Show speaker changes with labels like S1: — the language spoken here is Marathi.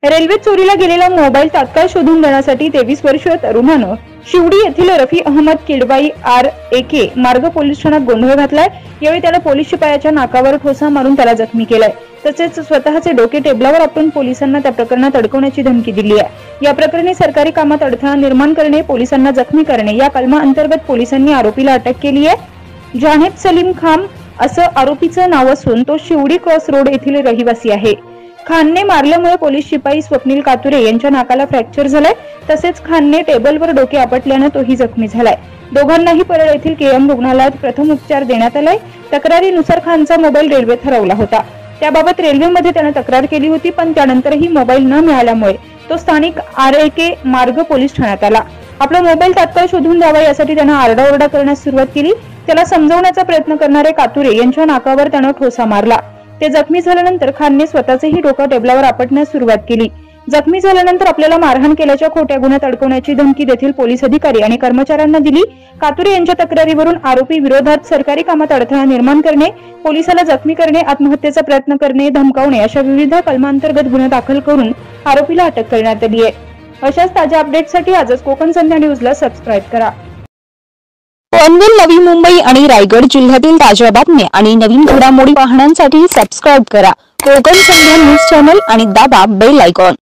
S1: रेल्वे चोरीला गेलेला मोबाईल तात्काळ शोधून देण्यासाठी 23 वर्षीय तरुणानं शिवडी येथील रफी अहमद किडबाई RAK मार्ग पोलीस ठाण्यात गोंधळ घातलाय। यावेळी त्याला पोलीस शिपायाच्या नाकावर ठोसा मारून त्याला जखमी केलाय। तसेच स्वतःचे डोके टेबलावर आपटून पोलिसांना त्या प्रकरणात अडकवण्याची धमकी दिली आहे। या प्रकरणी सरकारी कामात अडथळा निर्माण करणे, पोलिसांना जखमी करणे या कलमाअंतर्गत पोलिसांनी आरोपीला अटक केली आहे। जाहेद सलीम खान असं आरोपीचं नाव असून तो शिवडी क्रॉस रोड येथील रहिवासी आहे। खानने मारल्यामुळे पोलीस शिपाई स्वप्नील कातुरे यांच्या नाकाला फ्रॅक्चर झालाय। तसेच खानने टेबलवर डोके आपटल्याने तोही जखमी झालाय। दोघांनाही परळ येथील KM रुग्णालयात प्रथम उपचार देण्यात आलाय। तक्रारीनुसार खानचा मोबाईल रेल्वेत हरवला होता। त्याबाबत रेल्वेमध्ये त्याने तक्रार केली होती, पण त्यानंतरही मोबाईल न मिळाल्यामुळे तो स्थानिक RAK मार्ग पोलीस ठाण्यात आला। आपला मोबाईल तात्काळ शोधून द्यावा यासाठी त्याने आरडाओरडा करण्यास सुरुवात केली। त्याला समजवण्याचा प्रयत्न करणारे कातुरे यांच्या नाकावर त्याने ठोसा मारला। ते जखमी झाल्यानंतर खानने स्वतःचेही डोकं टेबलावर आपटण्यास सुरुवात केली। जखमी झाल्यानंतर आपल्याला मारहाण केल्याच्या खोट्या गुन्ह्यात अडकवण्याची धमकी देखील पोलीस अधिकारी आणि कर्मचाऱ्यांना दिली। कातुरे यांच्या तक्रारीवरून आरोपी विरोधात सरकारी कामात अडथळा निर्माण करणे, पोलिसाला जखमी करणे, आत्महत्येचा प्रयत्न करणे, धमकावणे अशा विविध कलमांतर्गत गुन्हा दाखल करून आरोपीला अटक करण्यात आली आहे। अशाच ताज्या अपडेट्ससाठी आजच कोकण संध्या न्यूजला सबस्क्राईब करा।
S2: पनवेल, नवी मुंबई आणि रायगड जिल्ह्यातील ताज्या बातम्या आणि नवीन घडामोडी पाहण्यासाठी सबस्क्राईब करा कोकण संध्या न्यूज चॅनल आणि दाबा बेल आयकॉन।